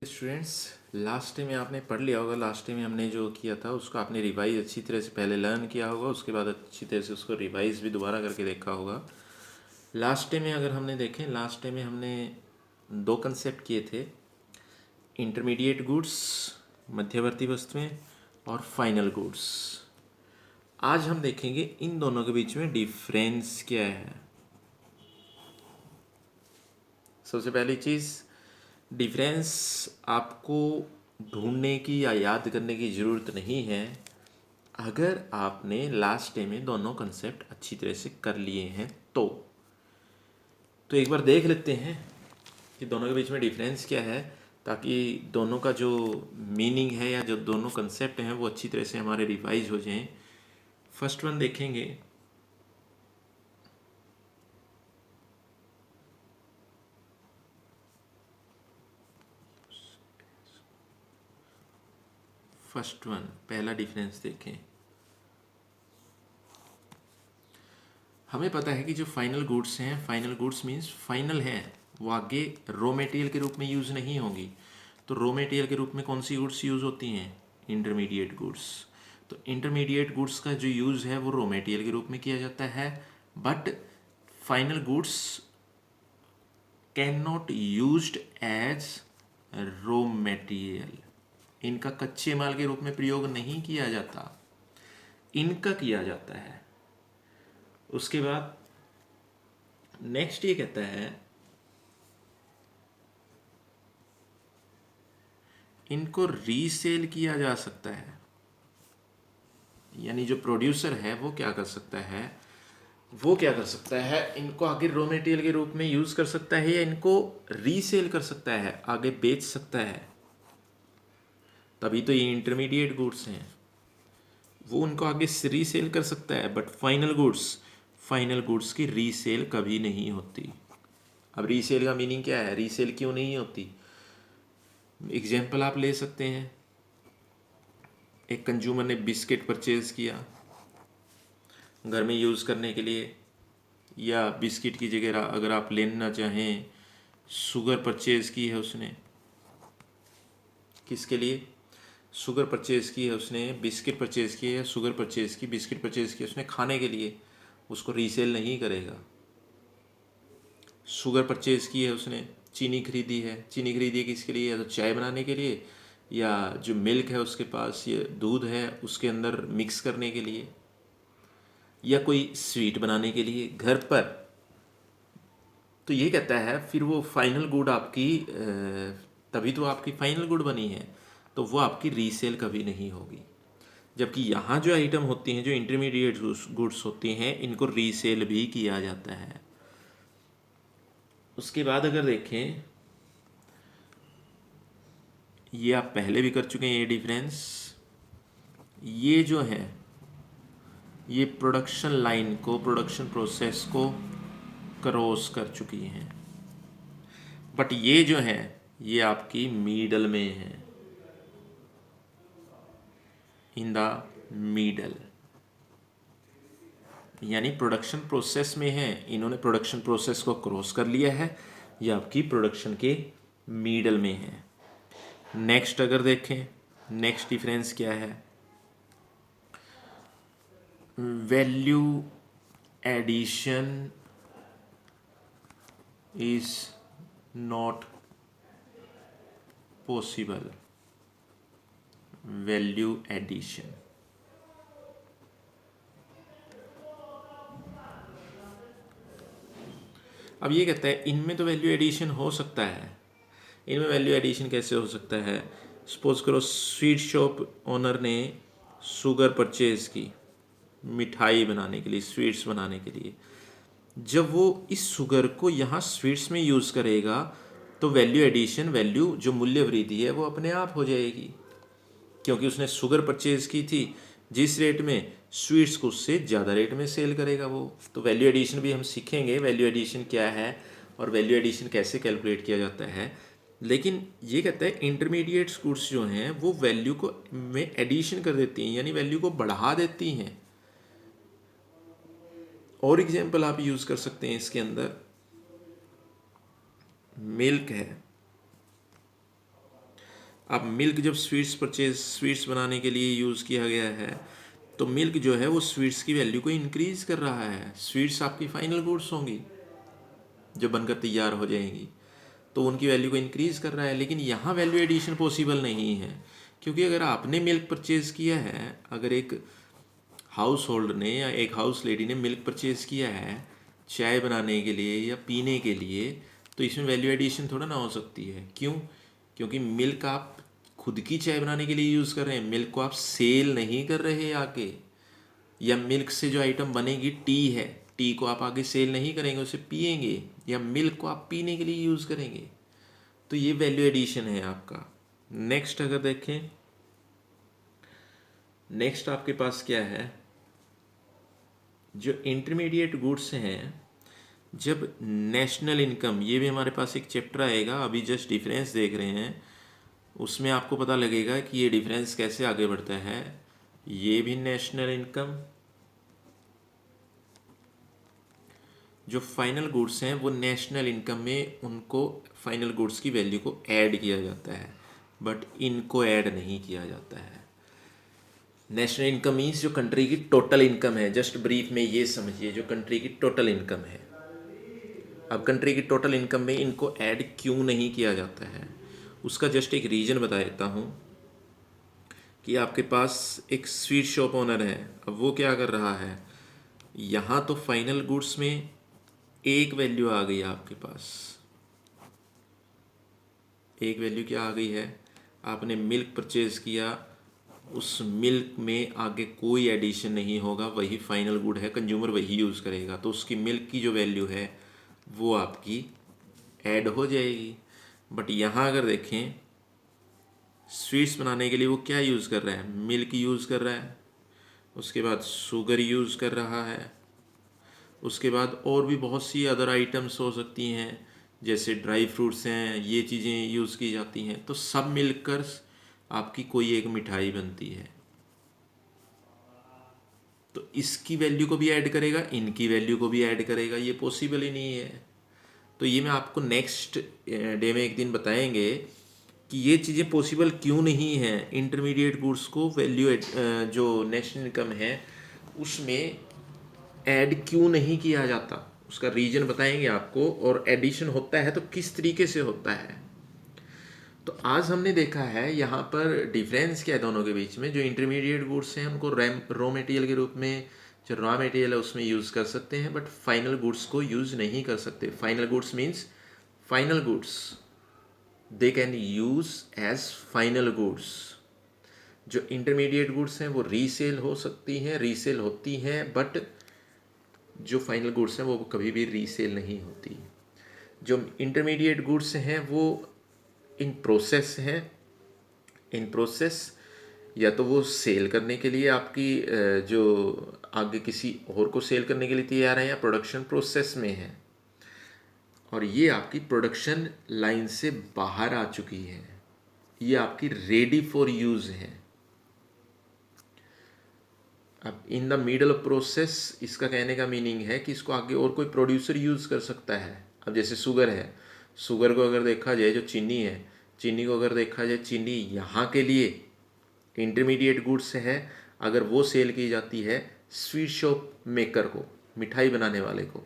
Students, last time में आपने पढ़ लिया होगा। लास्ट टाइम में हमने जो किया था उसको आपने रिवाइज अच्छी तरह से पहले लर्न किया होगा, उसके बाद अच्छी तरह से उसको रिवाइज भी दोबारा करके देखा होगा। लास्ट टाइम में अगर हमने देखें, लास्ट टाइम में हमने दो कंसेप्ट किए थे, इंटरमीडिएट गुड्स, मध्यवर्ती वस्तुएं, और फाइनल गुड्स। आज हम देखेंगे इन दोनों के बीच में डिफरेंस क्या है। सबसे पहली चीज़, डिफरेंस आपको ढूंढने की या याद करने की ज़रूरत नहीं है अगर आपने लास्ट टाइम में दोनों कंसेप्ट अच्छी तरह से कर लिए हैं। तो एक बार देख लेते हैं कि दोनों के बीच में डिफरेंस क्या है, ताकि दोनों का जो मीनिंग है या जो दोनों कंसेप्ट हैं वो अच्छी तरह से हमारे रिवाइज हो जाएं। फर्स्ट वन देखेंगे, फर्स्ट वन पहला डिफरेंस देखें। हमें पता है कि जो फाइनल गुड्स हैं, फाइनल गुड्स मीन्स फाइनल है, वो आगे रॉ मटेरियल के रूप में यूज़ नहीं होंगी। तो रॉ मटेरियल के रूप में कौन सी गुड्स यूज़ होती हैं? Intermediate goods. तो इंटरमीडिएट गुड्स का जो यूज़ है वो रॉ मटेरियल के रूप में किया जाता है, but final goods can not used as raw material. इनका कच्चे माल के रूप में प्रयोग नहीं किया जाता, इनका किया जाता है। उसके बाद नेक्स्ट ये कहता है इनको रीसेल किया जा सकता है, यानी जो प्रोड्यूसर है वो क्या कर सकता है, इनको आगे रॉ मटेरियल के रूप में यूज कर सकता है या इनको रीसेल कर सकता है, आगे बेच सकता है। तभी तो ये इंटरमीडिएट गुड्स हैं, वो उनको आगे रीसेल कर सकता है। बट फाइनल गुड्स की रीसेल कभी नहीं होती। अब रीसेल का मीनिंग क्या है, रीसेल क्यों नहीं होती? एग्जाम्पल आप ले सकते हैं, एक कंज्यूमर ने बिस्किट परचेज़ किया घर में यूज़ करने के लिए, या बिस्किट की जगह अगर आप लेना चाहें शुगर परचेज़ की है उसने। किसके लिए? शुगर परचेज़ की है उसने, बिस्किट परचेज़ की है, शुगर परचेज़ की, बिस्किट परचेज़ की उसने खाने के लिए, उसको रीसेल नहीं करेगा। शुगर परचेज़ की है उसने, चीनी खरीदी है, चीनी खरीदी है किसके लिए? या तो चाय बनाने के लिए, या जो मिल्क है उसके पास, ये दूध है उसके अंदर मिक्स करने के लिए, या कोई स्वीट बनाने के लिए घर पर। तो ये कहता है फिर वो फाइनल गुड आपकी तभी तो आपकी फाइनल गुड बनी है, तो वो आपकी रीसेल कभी नहीं होगी। जबकि यहाँ जो आइटम होती हैं, जो इंटरमीडिएट गुड्स होती हैं, इनको रीसेल भी किया जाता है। उसके बाद अगर देखें, ये आप पहले भी कर चुके हैं ये डिफरेंस, ये जो है ये प्रोडक्शन लाइन को, प्रोडक्शन प्रोसेस को क्रॉस कर चुकी हैं। बट ये जो है ये आपकी मीडल में है, इन द मीडल, यानी प्रोडक्शन प्रोसेस में है। इन्होंने प्रोडक्शन प्रोसेस को क्रॉस कर लिया है, ये आपकी प्रोडक्शन के मीडल में है। नेक्स्ट अगर देखें, नेक्स्ट डिफरेंस क्या है? Value addition is not possible. Value addition, अब ये कहता है इनमें तो वैल्यू एडिशन हो सकता है। इनमें वैल्यू एडिशन कैसे हो सकता है? सपोज करो स्वीट शॉप ओनर ने शुगर परचेज की मिठाई बनाने के लिए, स्वीट्स बनाने के लिए। जब वो इस शुगर को यहाँ स्वीट्स में यूज़ करेगा तो वैल्यू एडिशन, वैल्यू जो मूल्य वृद्धि है वो अपने आप हो जाएगी, क्योंकि उसने शुगर परचेज की थी जिस रेट में, स्वीट्स को उससे ज़्यादा रेट में सेल करेगा वो। तो वैल्यू एडिशन भी हम सीखेंगे, वैल्यू एडिशन क्या है और वैल्यू एडिशन कैसे कैलकुलेट किया जाता है। लेकिन ये कहता है इंटरमीडिएट गुड्स जो हैं वो वैल्यू को में एडिशन कर देती हैं, यानी वैल्यू को बढ़ा देती हैं। और एग्जाम्पल आप यूज़ कर सकते हैं इसके अंदर, मिल्क है, अब मिल्क जब स्वीट्स बनाने के लिए यूज़ किया गया है, तो मिल्क जो है वो स्वीट्स की वैल्यू को इंक्रीज़ कर रहा है। स्वीट्स आपकी फाइनल गुड्स होंगी जो बनकर तैयार हो जाएंगी, तो उनकी वैल्यू को इंक्रीज़ कर रहा है। लेकिन यहाँ वैल्यू एडिशन पॉसिबल नहीं है, क्योंकि अगर आपने मिल्क परचेज़ किया है, अगर एक हाउस होल्ड ने या एक हाउस लेडी ने मिल्क परचेज़ किया है चाय बनाने के लिए या पीने के लिए, तो इसमें वैल्यू एडिशन थोड़ा ना हो सकती है। क्यों? क्योंकि मिल्क आप खुद की चाय बनाने के लिए यूज़ कर रहे हैं, मिल्क को आप सेल नहीं कर रहे आके। या मिल्क से जो आइटम बनेगी टी है, टी को आप आगे सेल नहीं करेंगे, उसे पिएंगे, या मिल्क को आप पीने के लिए यूज़ करेंगे। तो ये वैल्यू एडिशन है आपका। नेक्स्ट अगर देखें, नेक्स्ट आपके पास क्या है, जो इंटरमीडिएट गुड्स हैं, जब नेशनल इनकम, ये भी हमारे पास एक चैप्टर आएगा, अभी जस्ट डिफरेंस देख रहे हैं, उसमें आपको पता लगेगा कि ये डिफरेंस कैसे आगे बढ़ता है। ये भी नेशनल इनकम, जो फाइनल गुड्स हैं वो नेशनल इनकम में उनको फाइनल गुड्स की वैल्यू को ऐड किया जाता है, बट इनको ऐड नहीं किया जाता है। नेशनल इनकम मीन्स जो कंट्री की टोटल इनकम है, जस्ट ब्रीफ में ये समझिए, जो कंट्री की टोटल इनकम है। अब कंट्री की टोटल इनकम में इनको ऐड क्यों नहीं किया जाता है, उसका जस्ट एक रीज़न बता देता हूँ। कि आपके पास एक स्वीट शॉप ओनर है, अब वो क्या कर रहा है, यहाँ तो फाइनल गुड्स में एक वैल्यू आ गई आपके पास, एक वैल्यू क्या आ गई है, आपने मिल्क परचेज किया, उस मिल्क में आगे कोई एडिशन नहीं होगा, वही फाइनल गुड है, कंज्यूमर वही यूज़ करेगा, तो उसकी मिल्क की जो वैल्यू है वो आपकी ऐड हो जाएगी। बट यहाँ अगर देखें, स्वीट्स बनाने के लिए वो क्या यूज़ कर रहा है, मिल्क यूज़ कर रहा है, उसके बाद शुगर यूज़ कर रहा है, उसके बाद और भी बहुत सी अदर आइटम्स हो सकती हैं, जैसे ड्राई फ्रूट्स हैं, ये चीज़ें यूज़ की जाती हैं, तो सब मिलकर आपकी कोई एक मिठाई बनती है। तो इसकी वैल्यू को भी ऐड करेगा, इनकी वैल्यू को भी ऐड करेगा, ये पॉसिबल ही नहीं है। तो ये मैं आपको नेक्स्ट डे में एक दिन बताएंगे कि ये चीज़ें पॉसिबल क्यों नहीं है। इंटरमीडिएट गुड्स को वैल्यू जो नेशनल इनकम है उसमें ऐड क्यों नहीं किया जाता, उसका रीजन बताएंगे आपको, और एडिशन होता है तो किस तरीके से होता है। तो आज हमने देखा है यहाँ पर डिफरेंस क्या है दोनों के बीच में। जो इंटरमीडिएट गुड्स हैं उनको रॉ मटेरियल के रूप में, जो रॉ मटेरियल है उसमें यूज़ कर सकते हैं, बट फाइनल गुड्स को यूज़ नहीं कर सकते। Final goods means final goods they can use as final goods. जो इंटरमीडिएट गुड्स हैं वो रीसेल हो सकती हैं, रीसेल होती हैं, बट जो फाइनल गुड्स हैं वो कभी भी रीसेल नहीं होती। जो इंटरमीडिएट गुड्स हैं वो इन प्रोसेस हैं, इन प्रोसेस, या तो वो सेल करने के लिए आपकी जो आगे किसी और को सेल करने के लिए तैयार है, या प्रोडक्शन प्रोसेस में है, और ये आपकी प्रोडक्शन लाइन से बाहर आ चुकी है, ये आपकी रेडी फॉर यूज़ है। अब इन द मिडल प्रोसेस, इसका कहने का मीनिंग है कि इसको आगे और कोई प्रोड्यूसर यूज़ कर सकता है। अब जैसे शुगर है, शुगर को अगर देखा जाए, जो चीनी है, चीनी को अगर देखा जाए, चीनी यहाँ के लिए इंटरमीडिएट गुड्स है। अगर वो सेल की जाती है स्वीट शॉप मेकर को, मिठाई बनाने वाले को,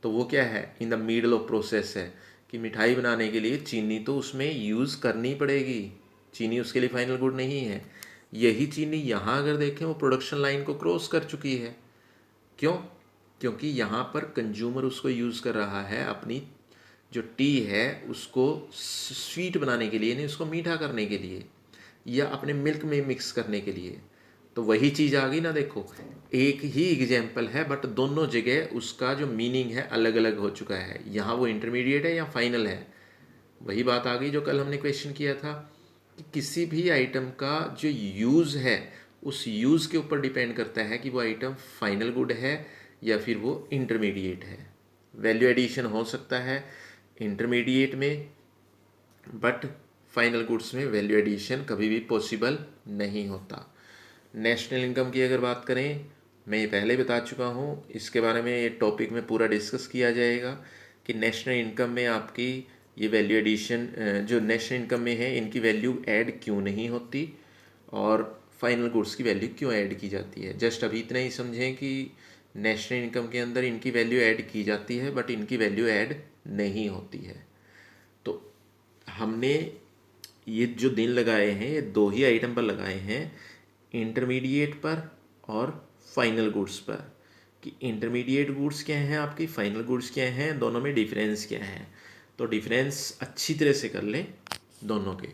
तो वो क्या है, in the middle of process है कि मिठाई बनाने के लिए चीनी तो उसमें यूज़ करनी पड़ेगी, चीनी उसके लिए फाइनल गुड नहीं है। यही चीनी यहाँ अगर देखें वो प्रोडक्शन लाइन को क्रॉस कर चुकी है। क्यों? क्योंकि यहाँ पर कंज्यूमर उसको यूज़ कर रहा है अपनी जो टी है उसको स्वीट बनाने के लिए, नहीं उसको मीठा करने के लिए, या अपने मिल्क में मिक्स करने के लिए। तो वही चीज़ आ गई ना, देखो एक ही एग्जाम्पल है बट दोनों जगह उसका जो मीनिंग है अलग अलग हो चुका है। यहाँ वो इंटरमीडिएट है या फाइनल है। वही बात आ गई जो कल हमने क्वेश्चन किया था कि किसी भी आइटम का जो यूज़ है उस यूज़ के ऊपर डिपेंड करता है कि वो आइटम फाइनल गुड है या फिर वो इंटरमीडिएट है। वैल्यू एडिशन हो सकता है इंटरमीडिएट में, बट फाइनल गुड्स में वैल्यू एडिशन कभी भी पॉसिबल नहीं होता। नेशनल इनकम की अगर बात करें, मैं ये पहले बता चुका हूँ, इसके बारे में ये टॉपिक में पूरा डिस्कस किया जाएगा कि नेशनल इनकम में आपकी ये वैल्यू एडिशन जो नेशनल इनकम में है इनकी वैल्यू ऐड क्यों नहीं होती और फाइनल गुड्स की वैल्यू क्यों ऐड की जाती है। जस्ट अभी इतना ही समझें कि नेशनल इनकम के अंदर इनकी वैल्यू ऐड की जाती है बट इनकी वैल्यू ऐड नहीं होती है। तो हमने ये जो दिन लगाए हैं ये दो ही आइटम पर लगाए हैं, इंटरमीडिएट पर और फाइनल गुड्स पर, कि इंटरमीडिएट गुड्स क्या हैं आपकी, फाइनल गुड्स क्या हैं, दोनों में डिफरेंस क्या है। तो डिफरेंस अच्छी तरह से कर लें दोनों के।